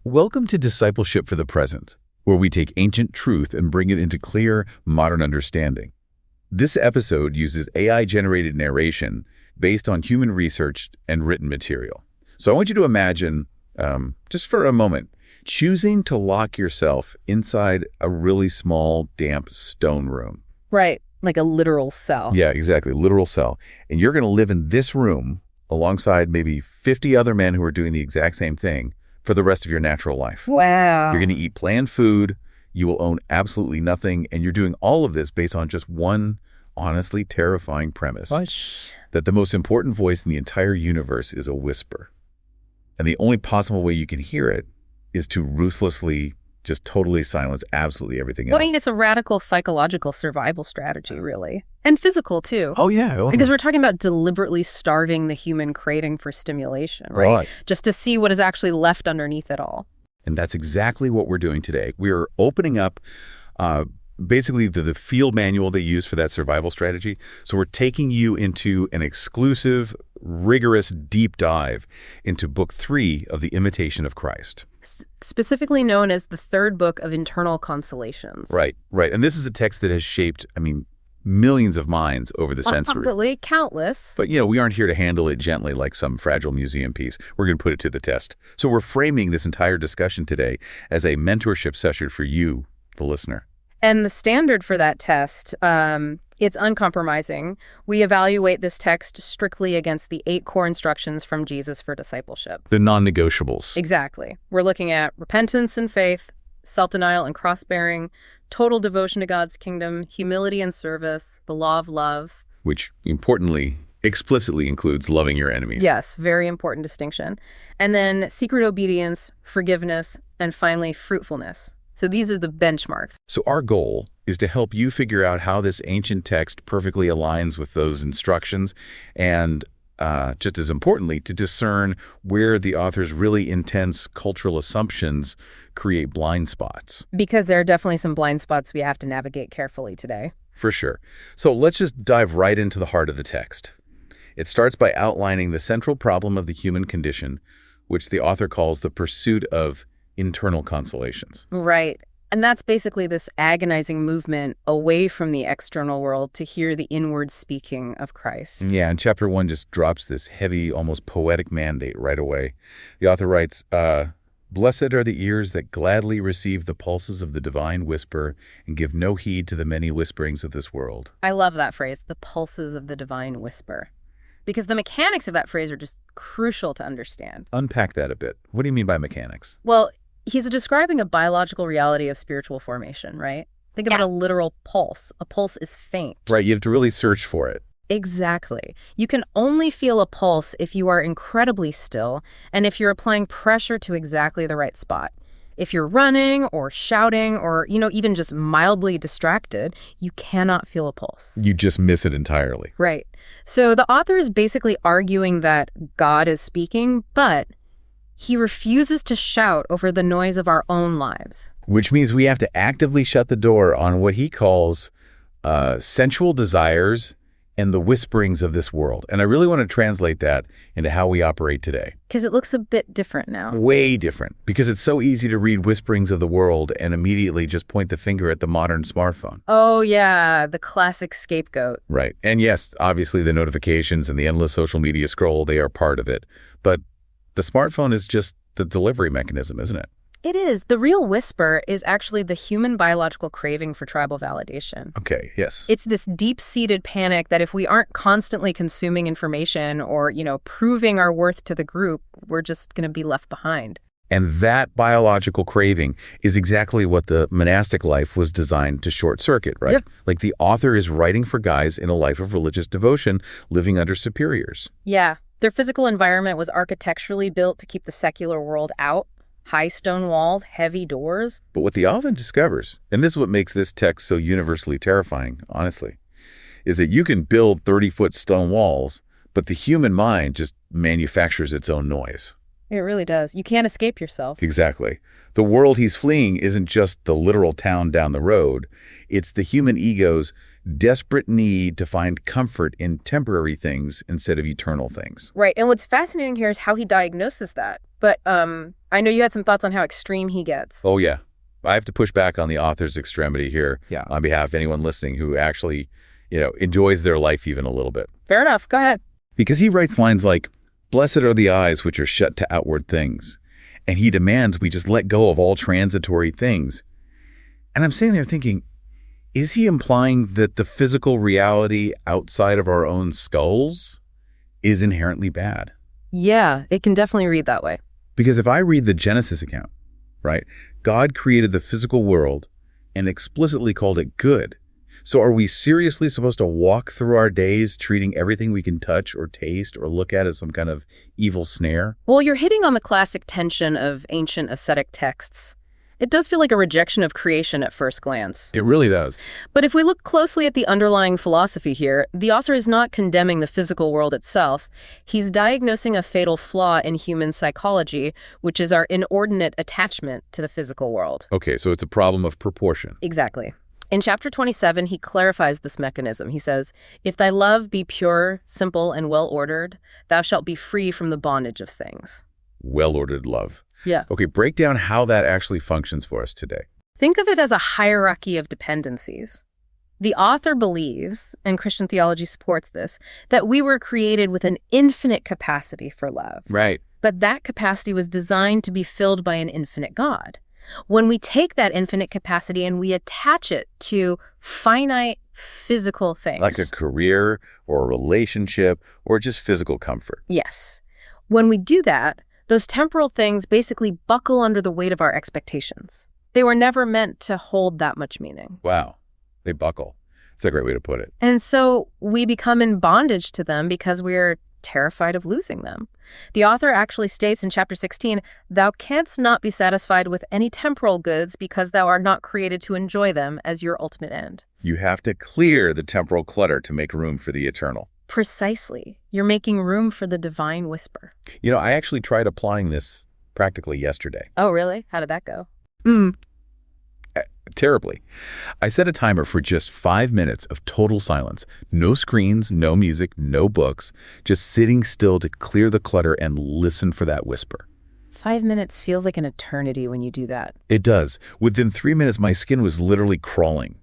Welcome to Discipleship for the Present, where we take ancient truth and bring it into clear, modern understanding. This episode uses AI-generated narration based on human research and written material. So I want you to imagine, just for a moment, choosing to lock yourself inside a really small, damp stone room. Right, like a literal cell. Yeah, exactly, literal cell. And you're going to live in this room alongside maybe 50 other men who are doing the exact same thing for the rest of your natural life. Wow. You're going to eat bland food, you will own absolutely nothing, and you're doing all of this based on just one honestly terrifying premise. That the most important voice in the entire universe is a whisper. And the only possible way you can hear it is to ruthlessly, just totally silence absolutely everything else. Well, I mean, it's a radical psychological survival strategy, really. And physical, too. Oh, yeah. Because we're talking about deliberately starving the human craving for stimulation, right? Just to see what is actually left underneath it all. And that's exactly what we're doing today. We're opening up basically the field manual they use for that survival strategy. So we're taking you into an exclusive, rigorous deep dive into Book 3 of the Imitation of Christ. Specifically known as the third book of internal consolations. Right. And this is a text that has shaped, millions of minds over the centuries. Probably countless. But, we aren't here to handle it gently like some fragile museum piece. We're going to put it to the test. So we're framing this entire discussion today as a mentorship session for you, the listener. And the standard for that test, it's uncompromising. We evaluate this text strictly against the 8 core instructions from Jesus for discipleship. The non-negotiables. Exactly. We're looking at repentance and faith, self-denial and cross-bearing, total devotion to God's kingdom, humility and service, the law of love. Which, importantly, explicitly includes loving your enemies. Yes, very important distinction. And then secret obedience, forgiveness, and finally, fruitfulness. So these are the benchmarks. So our goal is to help you figure out how this ancient text perfectly aligns with those instructions and, just as importantly, to discern where the author's really intense cultural assumptions create blind spots. Because there are definitely some blind spots we have to navigate carefully today. For sure. So let's just dive right into the heart of the text. It starts by outlining the central problem of the human condition, which the author calls the pursuit of internal consolations. Right. And that's basically this agonizing movement away from the external world to hear the inward speaking of Christ. Yeah, and chapter 1 just drops this heavy, almost poetic mandate right away. The author writes, "Blessed are the ears that gladly receive the pulses of the divine whisper and give no heed to the many whisperings of this world." I love that phrase, the pulses of the divine whisper. Because the mechanics of that phrase are just crucial to understand. Unpack that a bit. What do you mean by mechanics? Well, he's describing a biological reality of spiritual formation, right? Think about a literal pulse. A pulse is faint. Right, you have to really search for it. Exactly. You can only feel a pulse if you are incredibly still and if you're applying pressure to exactly the right spot. If you're running or shouting or, even just mildly distracted, you cannot feel a pulse. You just miss it entirely. Right. So the author is basically arguing that God is speaking, but he refuses to shout over the noise of our own lives. Which means we have to actively shut the door on what he calls sensual desires and the whisperings of this world. And I really want to translate that into how we operate today. Because it looks a bit different now. Way different. Because it's so easy to read whisperings of the world and immediately just point the finger at the modern smartphone. Oh, yeah, the classic scapegoat. Right. And yes, obviously the notifications and the endless social media scroll, they are part of it. But the smartphone is just the delivery mechanism, isn't it? It is. The real whisper is actually the human biological craving for tribal validation. Okay, yes. It's this deep-seated panic that if we aren't constantly consuming information or, proving our worth to the group, we're just going to be left behind. And that biological craving is exactly what the monastic life was designed to short circuit, right? Yeah. Like the author is writing for guys in a life of religious devotion, living under superiors. Yeah. Their physical environment was architecturally built to keep the secular world out. High stone walls, heavy doors. But what the author discovers, and this is what makes this text so universally terrifying, honestly, is that you can build 30-foot stone walls, but the human mind just manufactures its own noise. It really does. You can't escape yourself. Exactly. The world he's fleeing isn't just the literal town down the road. It's the human ego's desperate need to find comfort in temporary things instead of eternal things. Right. And what's fascinating here is how he diagnoses that. But I know you had some thoughts on how extreme he gets. Oh, yeah. I have to push back on the author's extremity here Yeah. on behalf of anyone listening who actually, enjoys their life even a little bit. Fair enough. Go ahead. Because he writes lines like, "Blessed are the eyes which are shut to outward things." And he demands we just let go of all transitory things. And I'm sitting there thinking, is he implying that the physical reality outside of our own skulls is inherently bad? Yeah, it can definitely read that way. Because if I read the Genesis account, right, God created the physical world and explicitly called it good. So are we seriously supposed to walk through our days treating everything we can touch or taste or look at as some kind of evil snare? Well, you're hitting on the classic tension of ancient ascetic texts. It does feel like a rejection of creation at first glance. It really does. But if we look closely at the underlying philosophy here, the author is not condemning the physical world itself. He's diagnosing a fatal flaw in human psychology, which is our inordinate attachment to the physical world. Okay, so it's a problem of proportion. Exactly. In chapter 27, he clarifies this mechanism. He says, "If thy love be pure, simple, and well-ordered, thou shalt be free from the bondage of things." Well-ordered love. Yeah. Okay, break down how that actually functions for us today. Think of it as a hierarchy of dependencies. The author believes, and Christian theology supports this, that we were created with an infinite capacity for love. Right. But that capacity was designed to be filled by an infinite God. When we take that infinite capacity and we attach it to finite physical things. Like a career or a relationship or just physical comfort. Yes. When we do that, those temporal things basically buckle under the weight of our expectations. They were never meant to hold that much meaning. Wow. They buckle. It's a great way to put it. And so we become in bondage to them because we're terrified of losing them. The author actually states in chapter 16, "Thou canst not be satisfied with any temporal goods because thou art not created to enjoy them as your ultimate end." You have to clear the temporal clutter to make room for the eternal. Precisely. You're making room for the divine whisper. I actually tried applying this practically yesterday. Oh, really? How did that go? Terribly. I set a timer for just 5 minutes of total silence. No screens, no music, no books. Just sitting still to clear the clutter and listen for that whisper. 5 minutes feels like an eternity when you do that. It does. Within 3 minutes, my skin was literally crawling.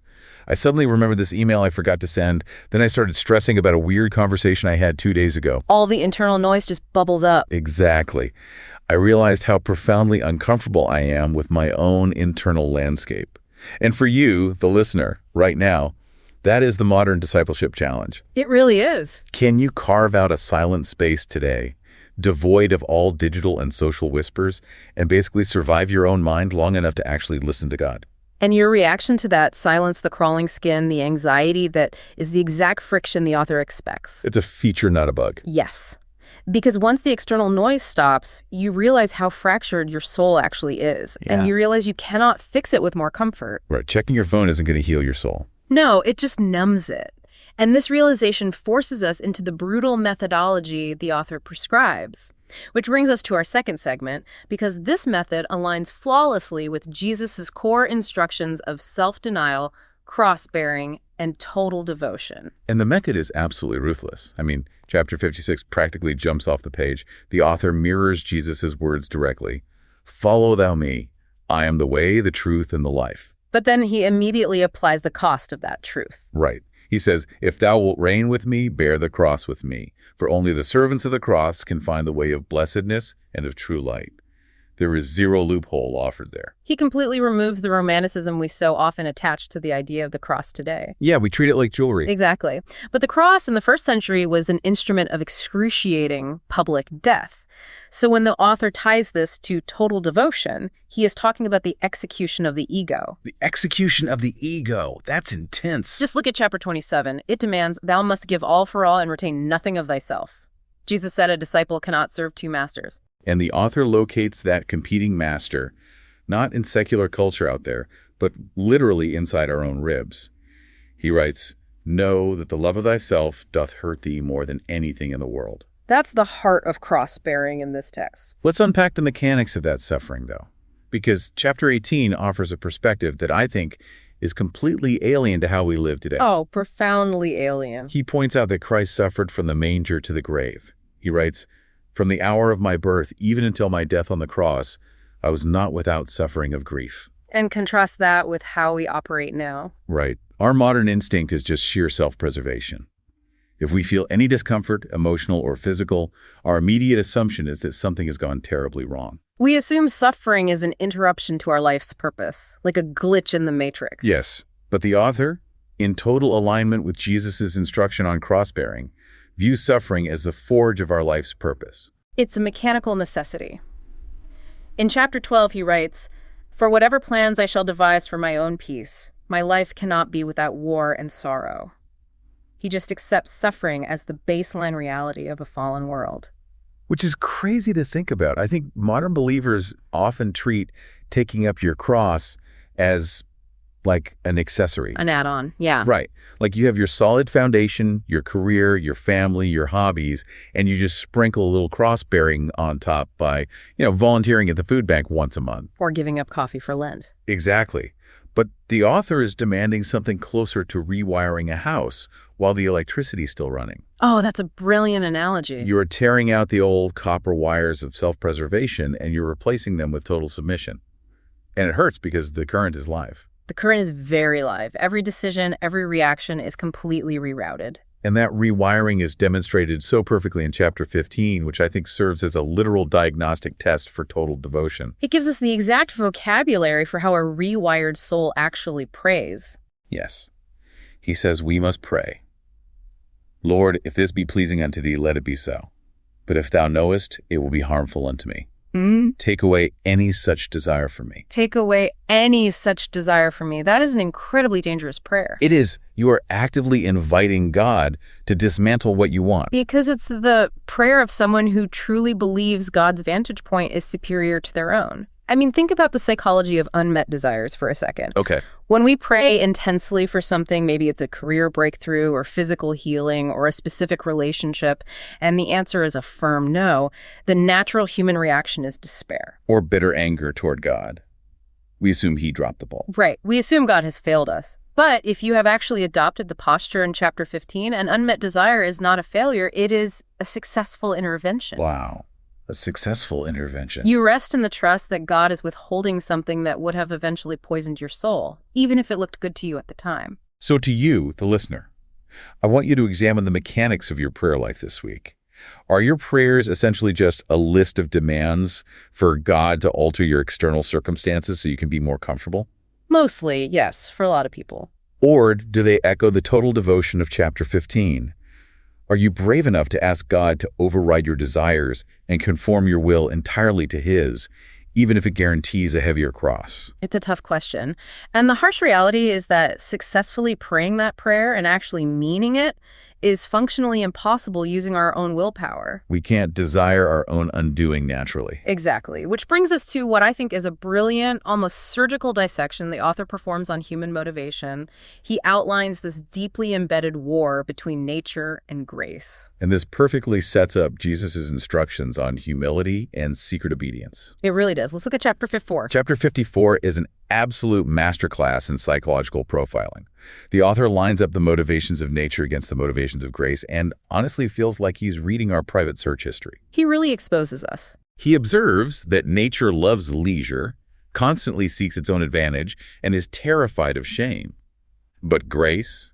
I suddenly remembered this email I forgot to send. Then I started stressing about a weird conversation I had 2 days ago. All the internal noise just bubbles up. Exactly. I realized how profoundly uncomfortable I am with my own internal landscape. And for you, the listener, right now, that is the modern discipleship challenge. It really is. Can you carve out a silent space today, devoid of all digital and social whispers, and basically survive your own mind long enough to actually listen to God? And your reaction to that silence, the crawling skin, the anxiety, that is the exact friction the author expects. It's a feature, not a bug. Yes. Because once the external noise stops, you realize how fractured your soul actually is. Yeah. And you realize you cannot fix it with more comfort. Right. Checking your phone isn't going to heal your soul. No, it just numbs it. And this realization forces us into the brutal methodology the author prescribes. Which brings us to our second segment, because this method aligns flawlessly with Jesus' core instructions of self-denial, cross-bearing, and total devotion. And the method is absolutely ruthless. Chapter 56 practically jumps off the page. The author mirrors Jesus' words directly. "Follow thou me. I am the way, the truth, and the life." But then he immediately applies the cost of that truth. Right. He says, "If thou wilt reign with me, bear the cross with me. For only the servants of the cross can find the way of blessedness and of true light." There is zero loophole offered there. He completely removes the romanticism we so often attach to the idea of the cross today. Yeah, we treat it like jewelry. Exactly. But the cross in the first century was an instrument of excruciating public death. So when the author ties this to total devotion, he is talking about the execution of the ego. The execution of the ego. That's intense. Just look at chapter 27. It demands, "Thou must give all for all and retain nothing of thyself." Jesus said a disciple cannot serve two masters. And the author locates that competing master, not in secular culture out there, but literally inside our own ribs. He writes, "Know that the love of thyself doth hurt thee more than anything in the world." That's the heart of cross-bearing in this text. Let's unpack the mechanics of that suffering, though, because chapter 18 offers a perspective that I think is completely alien to how we live today. Oh, profoundly alien. He points out that Christ suffered from the manger to the grave. He writes, "From the hour of my birth, even until my death on the cross, I was not without suffering of grief." And contrast that with how we operate now. Right. Our modern instinct is just sheer self-preservation. If we feel any discomfort, emotional or physical, our immediate assumption is that something has gone terribly wrong. We assume suffering is an interruption to our life's purpose, like a glitch in the matrix. Yes, but the author, in total alignment with Jesus' instruction on cross-bearing, views suffering as the forge of our life's purpose. It's a mechanical necessity. In chapter 12, he writes, "For whatever plans I shall devise for my own peace, my life cannot be without war and sorrow." He just accepts suffering as the baseline reality of a fallen world. Which is crazy to think about. I think modern believers often treat taking up your cross as like an accessory. An add-on, yeah. Right. Like you have your solid foundation, your career, your family, your hobbies, and you just sprinkle a little cross-bearing on top by, volunteering at the food bank once a month. Or giving up coffee for Lent. Exactly. But the author is demanding something closer to rewiring a house while the electricity is still running. Oh, that's a brilliant analogy. You are tearing out the old copper wires of self-preservation and you're replacing them with total submission. And it hurts because the current is live. The current is very live. Every decision, every reaction is completely rerouted. And that rewiring is demonstrated so perfectly in chapter 15, which I think serves as a literal diagnostic test for total devotion. It gives us the exact vocabulary for how a rewired soul actually prays. Yes. He says, "We must pray. Lord, if this be pleasing unto thee, let it be so. But if thou knowest, it will be harmful unto me. Take away any such desire from me." Take away any such desire from me. That is an incredibly dangerous prayer. It is. You are actively inviting God to dismantle what you want. Because it's the prayer of someone who truly believes God's vantage point is superior to their own. I mean, think about the psychology of unmet desires for a second. Okay. When we pray intensely for something, maybe it's a career breakthrough or physical healing or a specific relationship, and the answer is a firm no, the natural human reaction is despair. Or bitter anger toward God. We assume he dropped the ball. Right. We assume God has failed us. But if you have actually adopted the posture in chapter 15, an unmet desire is not a failure, it is a successful intervention. Wow. A successful intervention. You rest in the trust that God is withholding something that would have eventually poisoned your soul, even if it looked good to you at the time. So to you, the listener, I want you to examine the mechanics of your prayer life this week. Are your prayers essentially just a list of demands for God to alter your external circumstances so you can be more comfortable? Mostly, yes, for a lot of people. Or do they echo the total devotion of chapter 15? Are you brave enough to ask God to override your desires and conform your will entirely to his, even if it guarantees a heavier cross? It's a tough question. And the harsh reality is that successfully praying that prayer and actually meaning it is functionally impossible using our own willpower. We can't desire our own undoing naturally. Exactly. Which brings us to what I think is a brilliant, almost surgical dissection the author performs on human motivation. He outlines this deeply embedded war between nature and grace. And this perfectly sets up Jesus' instructions on humility and secret obedience. It really does. Let's look at chapter 54. Chapter 54 is an absolute masterclass in psychological profiling. The author lines up the motivations of nature against the motivations of grace and honestly feels like he's reading our private search history. He really exposes us. He observes that nature loves leisure, constantly seeks its own advantage, and is terrified of shame. But grace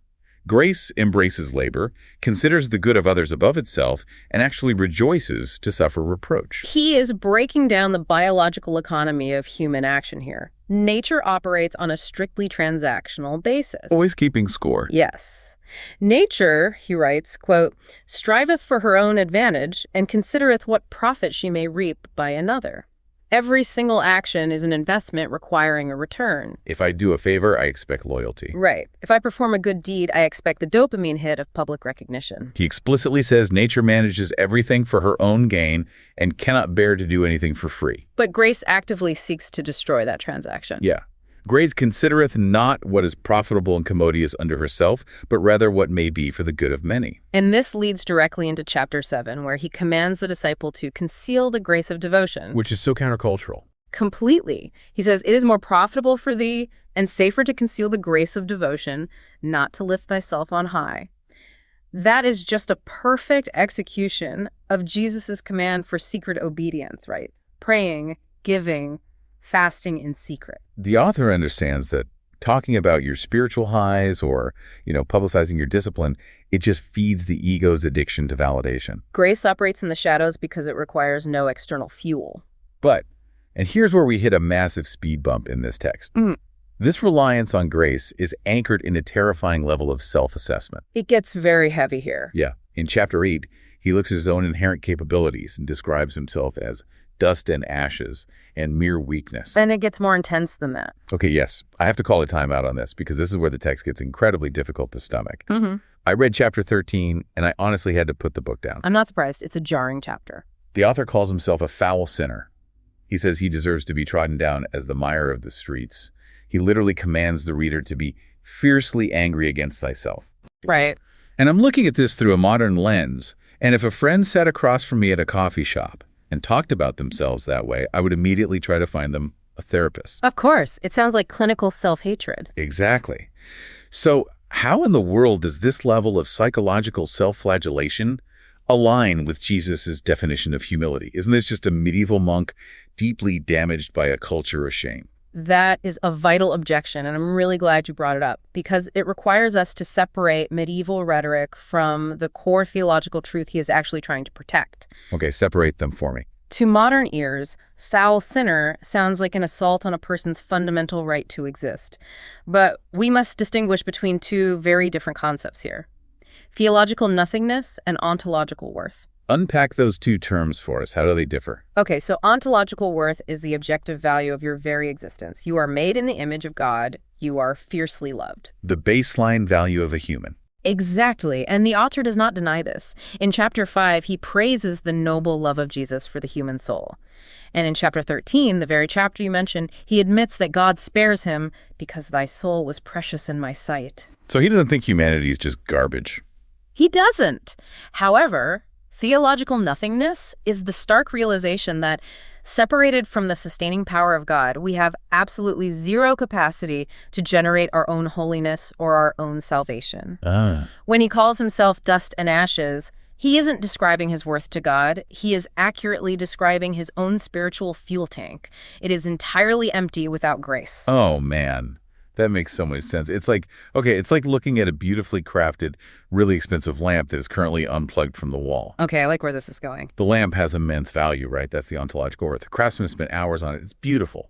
embraces labor, considers the good of others above itself, and actually rejoices to suffer reproach. He is breaking down the biological economy of human action here. Nature operates on a strictly transactional basis. Always keeping score. Yes. Nature, he writes, quote, "striveth for her own advantage, and considereth what profit she may reap by another." Every single action is an investment requiring a return. If I do a favor, I expect loyalty. Right. If I perform a good deed, I expect the dopamine hit of public recognition. He explicitly says nature manages everything for her own gain and cannot bear to do anything for free. But grace actively seeks to destroy that transaction. Yeah. Grace considereth not what is profitable and commodious unto herself, but rather what may be for the good of many. And this leads directly into chapter 7, where he commands the disciple to conceal the grace of devotion. Which is so countercultural. Completely. He says, "It is more profitable for thee and safer to conceal the grace of devotion, not to lift thyself on high." That is just a perfect execution of Jesus's command for secret obedience, right? Praying, giving, fasting in secret. The author understands that talking about your spiritual highs or, publicizing your discipline, it just feeds the ego's addiction to validation. Grace operates in the shadows because it requires no external fuel. But, and here's where we hit a massive speed bump in this text. This reliance on grace is anchored in a terrifying level of self-assessment. It gets very heavy here. Yeah. In chapter 8, he looks at his own inherent capabilities and describes himself as dust and ashes and mere weakness. And it gets more intense than that. Okay, yes. I have to call a timeout on this because this is where the text gets incredibly difficult to stomach. I read chapter 13, and I honestly had to put the book down. I'm not surprised. It's a jarring chapter. The author calls himself a foul sinner. He says he deserves to be trodden down as the mire of the streets. He literally commands the reader to be fiercely angry against thyself. Right. And I'm looking at this through a modern lens, and if a friend sat across from me at a coffee shop and talked about themselves that way, I would immediately try to find them a therapist. Of course. It sounds like clinical self-hatred. Exactly. So how in the world does this level of psychological self-flagellation align with Jesus's definition of humility? Isn't this just a medieval monk deeply damaged by a culture of shame? That is a vital objection, and I'm really glad you brought it up, because it requires us to separate medieval rhetoric from the core theological truth he is actually trying to protect. Okay, separate them for me. To modern ears, foul sinner sounds like an assault on a person's fundamental right to exist. But we must distinguish between two very different concepts here: theological nothingness and ontological worth. Unpack those two terms for us. How do they differ? Okay, so ontological worth is the objective value of your very existence. You are made in the image of God. You are fiercely loved. The baseline value of a human. Exactly, and the author does not deny this. In chapter 5, he praises the noble love of Jesus for the human soul. And in chapter 13, the very chapter you mentioned, he admits that God spares him because thy soul was precious in my sight. So he doesn't think humanity is just garbage. He doesn't. However, theological nothingness is the stark realization that, separated from the sustaining power of God, we have absolutely zero capacity to generate our own holiness or our own salvation. When he calls himself dust and ashes, he isn't describing his worth to God. He is accurately describing his own spiritual fuel tank. It is entirely empty without grace. Oh, man. That makes so much sense. It's like looking at a beautifully crafted, really expensive lamp that is currently unplugged from the wall. Okay, I like where this is going. The lamp has immense value, right? That's the ontological worth. The craftsman spent hours on it. It's beautiful.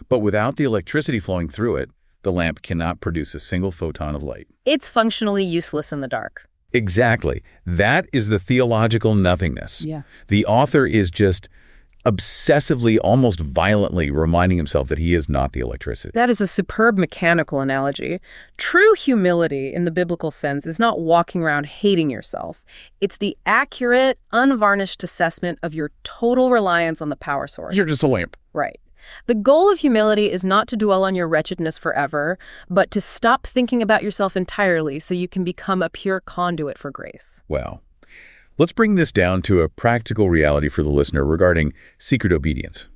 But without the electricity flowing through it, the lamp cannot produce a single photon of light. It's functionally useless in the dark. Exactly. That is the theological nothingness. Yeah. The author is just obsessively, almost violently reminding himself that he is not the electricity. That is a superb mechanical analogy. True humility in the biblical sense is not walking around hating yourself. It's the accurate, unvarnished assessment of your total reliance on the power source. You're just a lamp. Right. The goal of humility is not to dwell on your wretchedness forever, but to stop thinking about yourself entirely so you can become a pure conduit for grace. Wow. Let's bring this down to a practical reality for the listener regarding secret obedience.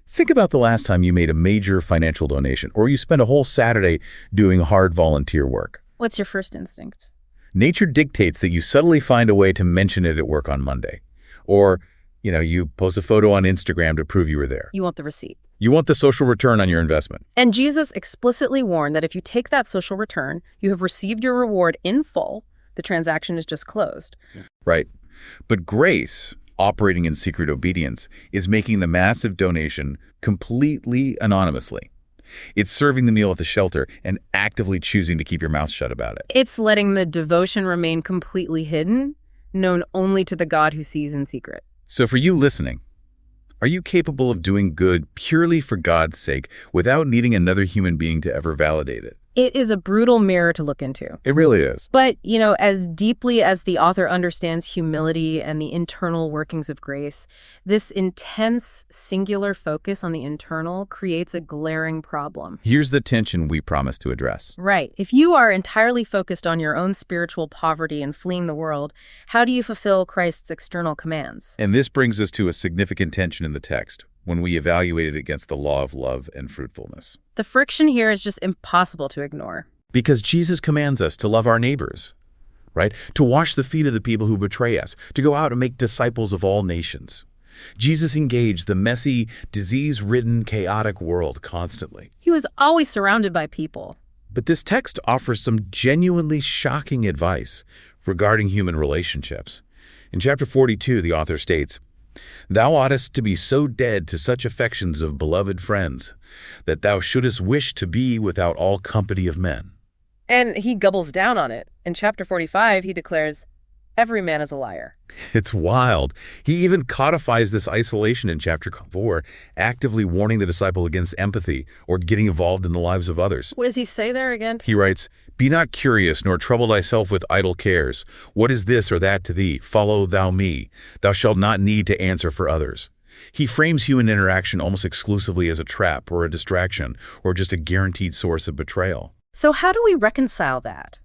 Think about the last time you made a major financial donation, or you spent a whole Saturday doing hard volunteer work. What's your first instinct? Nature dictates that you subtly find a way to mention it at work on Monday. Or, you post a photo on Instagram to prove you were there. You want the receipt. You want the social return on your investment. And Jesus explicitly warned that if you take that social return, you have received your reward in full. The transaction is just closed. Right. But grace, operating in secret obedience, is making the massive donation completely anonymously. It's serving the meal at the shelter and actively choosing to keep your mouth shut about it. It's letting the devotion remain completely hidden, known only to the God who sees in secret. So for you listening, are you capable of doing good purely for God's sake without needing another human being to ever validate it? It is a brutal mirror to look into. It really is. But, as deeply as the author understands humility and the internal workings of grace, this intense, singular focus on the internal creates a glaring problem. Here's the tension we promise to address. Right. If you are entirely focused on your own spiritual poverty and fleeing the world, how do you fulfill Christ's external commands? And this brings us to a significant tension in the text. when we evaluate it against the law of love and fruitfulness. The friction here is just impossible to ignore. Because Jesus commands us to love our neighbors, right? To wash the feet of the people who betray us, to go out and make disciples of all nations. Jesus engaged the messy, disease-ridden, chaotic world constantly. He was always surrounded by people. But this text offers some genuinely shocking advice regarding human relationships. In chapter 42, the author states, "Thou oughtest to be so dead to such affections of beloved friends, that thou shouldest wish to be without all company of men." And he doubles down on it. In chapter 45, he declares, "Every man is a liar." It's wild. He even codifies this isolation in chapter 4, actively warning the disciple against empathy or getting involved in the lives of others. What does he say there again? He writes, "Be not curious, nor trouble thyself with idle cares. What is this or that to thee? Follow thou me. Thou shalt not need to answer for others." He frames human interaction almost exclusively as a trap or a distraction or just a guaranteed source of betrayal. So how do we reconcile that?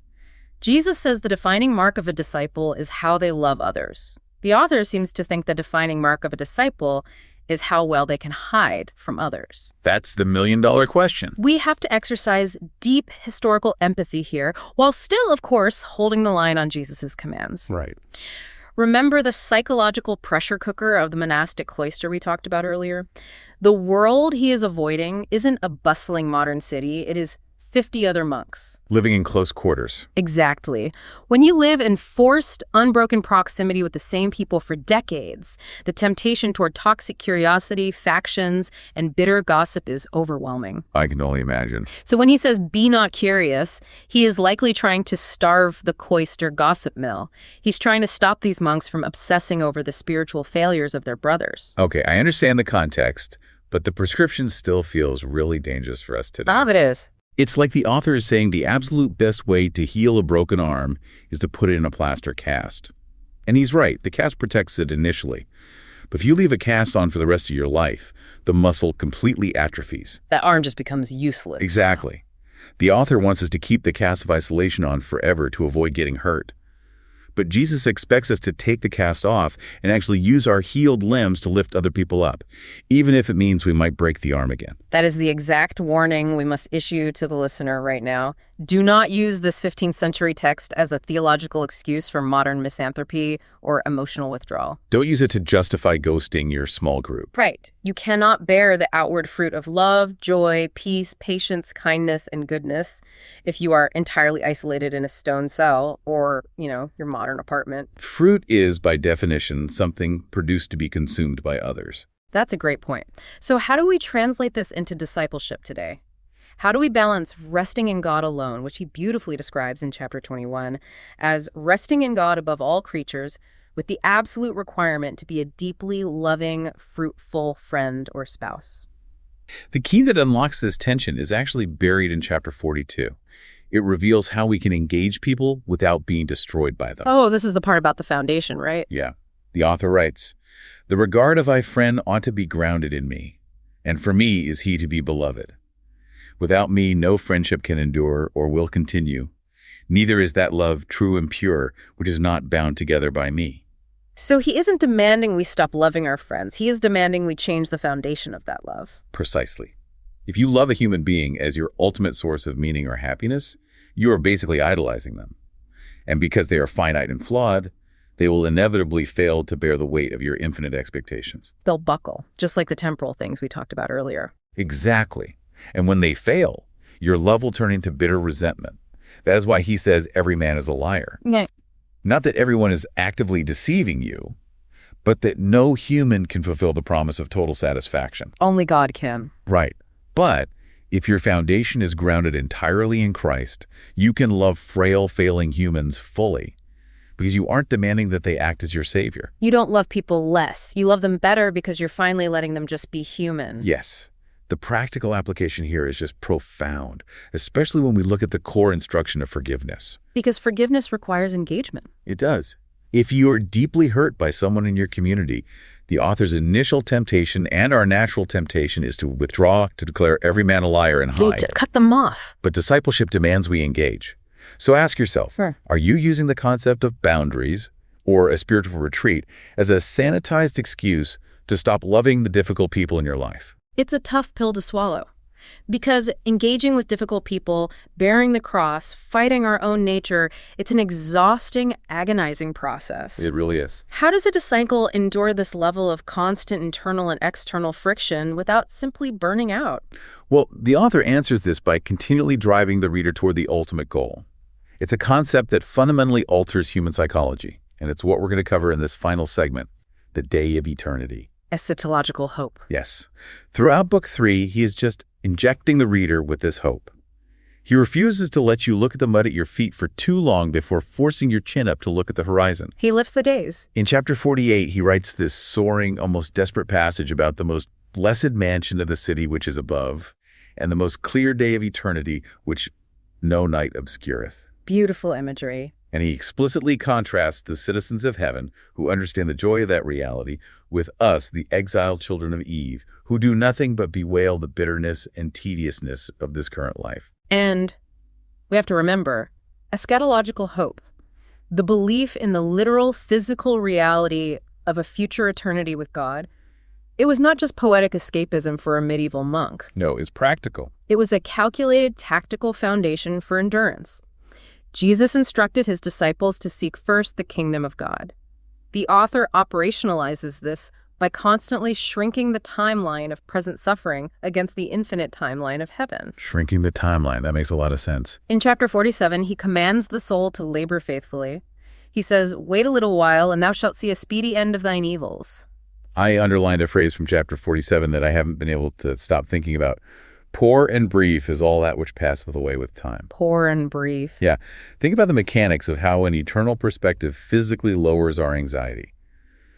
Jesus says the defining mark of a disciple is how they love others. The author seems to think the defining mark of a disciple is how well they can hide from others. That's the million-dollar question. We have to exercise deep historical empathy here, while still, of course, holding the line on Jesus' commands. Right. Remember the psychological pressure cooker of the monastic cloister we talked about earlier? The world he is avoiding isn't a bustling modern city. It is 50 other monks. Living in close quarters. Exactly. When you live in forced, unbroken proximity with the same people for decades, the temptation toward toxic curiosity, factions, and bitter gossip is overwhelming. I can only imagine. So when he says, "Be not curious," he is likely trying to starve the cloister gossip mill. He's trying to stop these monks from obsessing over the spiritual failures of their brothers. Okay, I understand the context, but the prescription still feels really dangerous for us today. It is. It's like the author is saying the absolute best way to heal a broken arm is to put it in a plaster cast. And he's right, the cast protects it initially. But if you leave a cast on for the rest of your life, the muscle completely atrophies. That arm just becomes useless. Exactly. The author wants us to keep the cast of isolation on forever to avoid getting hurt. But Jesus expects us to take the cast off and actually use our healed limbs to lift other people up, even if it means we might break the arm again. That is the exact warning we must issue to the listener right now. Do not use this 15th century text as a theological excuse for modern misanthropy or emotional withdrawal. Don't use it to justify ghosting your small group. Right. You cannot bear the outward fruit of love, joy, peace, patience, kindness, and goodness if you are entirely isolated in a stone cell or, your modern apartment. Fruit is, by definition, something produced to be consumed by others. That's a great point. So how do we translate this into discipleship today? How do we balance resting in God alone, which he beautifully describes in chapter 21, as resting in God above all creatures, with the absolute requirement to be a deeply loving, fruitful friend or spouse? The key that unlocks this tension is actually buried in chapter 42. It reveals how we can engage people without being destroyed by them. Oh, this is the part about the foundation, right? Yeah. The author writes, "The regard of thy friend ought to be grounded in me, and for me is he to be beloved. Without me no friendship can endure or will continue. Neither is that love true and pure, which is not bound together by me." So he isn't demanding we stop loving our friends. He is demanding we change the foundation of that love. Precisely. If you love a human being as your ultimate source of meaning or happiness, you are basically idolizing them. And because they are finite and flawed, they will inevitably fail to bear the weight of your infinite expectations. They'll buckle, just like the temporal things we talked about earlier. Exactly. And when they fail, your love will turn into bitter resentment. That is why he says every man is a liar. Yeah. Not that everyone is actively deceiving you, but that no human can fulfill the promise of total satisfaction. Only God can. Right. But if your foundation is grounded entirely in Christ, you can love frail, failing humans fully because you aren't demanding that they act as your savior. You don't love people less. You love them better because you're finally letting them just be human. Yes. The practical application here is just profound, especially when we look at the core instruction of forgiveness. Because forgiveness requires engagement. It does. If you are deeply hurt by someone in your community, the author's initial temptation and our natural temptation is to withdraw, to declare every man a liar and hide. Cut them off. But discipleship demands we engage. So ask yourself, Sure. Are you using the concept of boundaries or a spiritual retreat as a sanitized excuse to stop loving the difficult people in your life. It's a tough pill to swallow. Because engaging with difficult people, bearing the cross, fighting our own nature, it's an exhausting, agonizing process. It really is. How does a disciple endure this level of constant internal and external friction without simply burning out? Well, the author answers this by continually driving the reader toward the ultimate goal. It's a concept that fundamentally alters human psychology, and it's what we're going to cover in this final segment, the day of eternity. Eschatological hope. Yes. Throughout Book 3, he is just injecting the reader with this hope. He refuses to let you look at the mud at your feet for too long before forcing your chin up to look at the horizon. He lifts the days. In chapter 48, he writes this soaring, almost desperate passage about the most blessed mansion of the city which is above, and the most clear day of eternity which no night obscureth. Beautiful imagery. And he explicitly contrasts the citizens of heaven, who understand the joy of that reality, with us, the exiled children of Eve, who do nothing but bewail the bitterness and tediousness of this current life. And we have to remember, eschatological hope, the belief in the literal physical reality of a future eternity with God, it was not just poetic escapism for a medieval monk. No, it's practical. It was a calculated tactical foundation for endurance. Jesus instructed his disciples to seek first the kingdom of God. The author operationalizes this by constantly shrinking the timeline of present suffering against the infinite timeline of heaven. Shrinking the timeline, that makes a lot of sense. In chapter 47, he commands the soul to labor faithfully. He says, "Wait a little while, and thou shalt see a speedy end of thine evils." I underlined a phrase from chapter 47 that I haven't been able to stop thinking about. Poor and brief is all that which passeth away with time. Poor and brief. Yeah. Think about the mechanics of how an eternal perspective physically lowers our anxiety.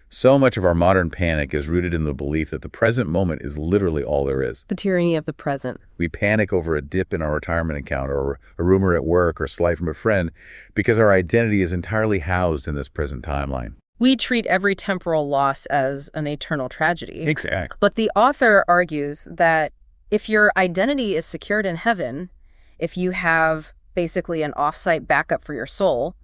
So much of our modern panic is rooted in the belief that the present moment is literally all there is. The tyranny of the present. We panic over a dip in our retirement account or a rumor at work or slight from a friend because our identity is entirely housed in this present timeline. We treat every temporal loss as an eternal tragedy. Exactly. But the author argues that if your identity is secured in heaven, if you have basically an off-site backup for your soul,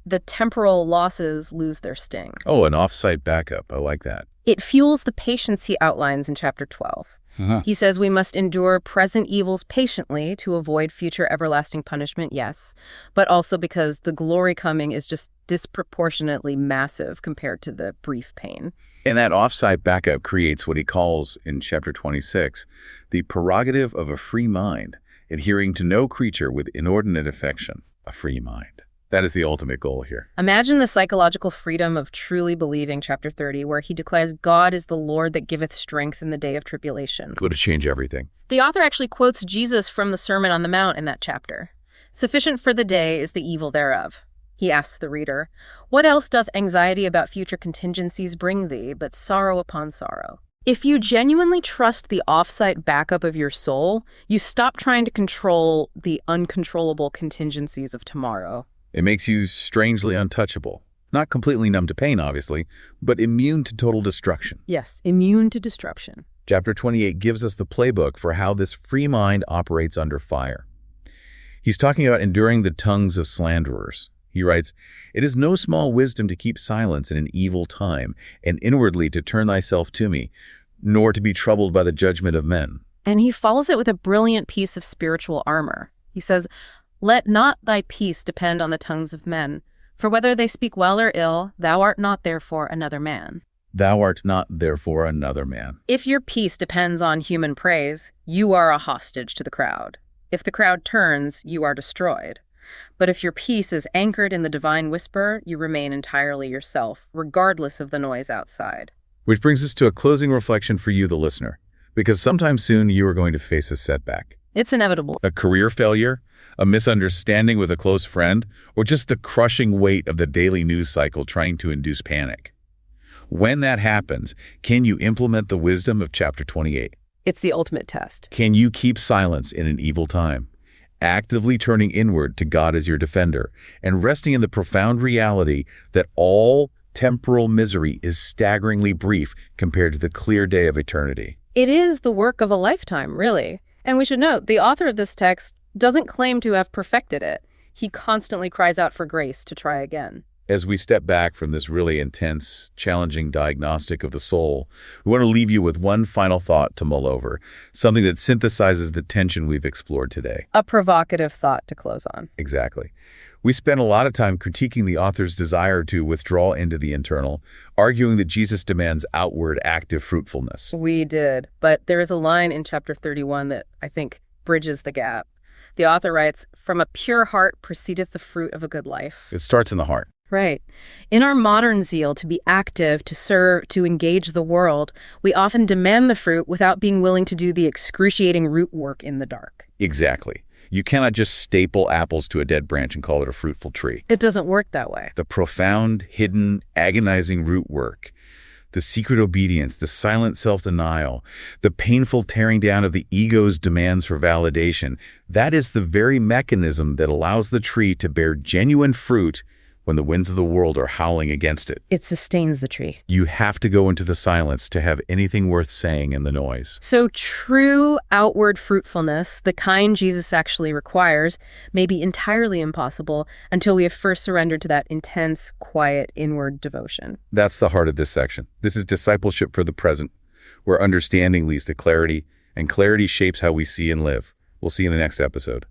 the temporal losses lose their sting. Oh, an off-site backup. I like that. It fuels the patience he outlines in chapter 12. He says we must endure present evils patiently to avoid future everlasting punishment, yes, but also because the glory coming is just disproportionately massive compared to the brief pain. And that off-site backup creates what he calls, in chapter 26, the prerogative of a free mind, adhering to no creature with inordinate affection, a free mind. That is the ultimate goal here. Imagine the psychological freedom of truly believing, chapter 30, where he declares God is the Lord that giveth strength in the day of tribulation. It would change everything. The author actually quotes Jesus from the Sermon on the Mount in that chapter. Sufficient for the day is the evil thereof. He asks the reader, what else doth anxiety about future contingencies bring thee but sorrow upon sorrow? If you genuinely trust the off-site backup of your soul, you stop trying to control the uncontrollable contingencies of tomorrow. It makes you strangely untouchable. Not completely numb to pain, obviously, but immune to total destruction. Yes, immune to destruction. Chapter 28 gives us the playbook for how this free mind operates under fire. He's talking about enduring the tongues of slanderers. He writes, "It is no small wisdom to keep silence in an evil time, and inwardly to turn thyself to me, nor to be troubled by the judgment of men." And he follows it with a brilliant piece of spiritual armor. He says, let not thy peace depend on the tongues of men, for whether they speak well or ill, thou art not therefore another man. Thou art not therefore another man. If your peace depends on human praise, you are a hostage to the crowd. If the crowd turns, you are destroyed. But if your peace is anchored in the divine whisper, you remain entirely yourself, regardless of the noise outside. Which brings us to a closing reflection for you, the listener, because sometime soon you are going to face a setback. It's inevitable. A career failure, a misunderstanding with a close friend, or just the crushing weight of the daily news cycle trying to induce panic. When that happens, can you implement the wisdom of chapter 28? It's the ultimate test. Can you keep silence in an evil time, actively turning inward to God as your defender, and resting in the profound reality that all temporal misery is staggeringly brief compared to the clear day of eternity? It is the work of a lifetime, really. And we should note, the author of this text doesn't claim to have perfected it. He constantly cries out for grace to try again. As we step back from this really intense, challenging diagnostic of the soul, we want to leave you with one final thought to mull over, something that synthesizes the tension we've explored today. A provocative thought to close on. Exactly. We spent a lot of time critiquing the author's desire to withdraw into the internal, arguing that Jesus demands outward, active fruitfulness. We did, but there is a line in chapter 31 that I think bridges the gap. The author writes, "From a pure heart proceedeth the fruit of a good life." It starts in the heart. Right. In our modern zeal to be active, to serve, to engage the world, we often demand the fruit without being willing to do the excruciating root work in the dark. Exactly. You cannot just staple apples to a dead branch and call it a fruitful tree. It doesn't work that way. The profound, hidden, agonizing root work, the secret obedience, the silent self-denial, the painful tearing down of the ego's demands for validation, that is the very mechanism that allows the tree to bear genuine fruit when the winds of the world are howling against it. It sustains the tree. You have to go into the silence to have anything worth saying in the noise. So true outward fruitfulness, the kind Jesus actually requires, may be entirely impossible until we have first surrendered to that intense, quiet, inward devotion. That's the heart of this section. This is discipleship for the present, where understanding leads to clarity, and clarity shapes how we see and live. We'll see you in the next episode.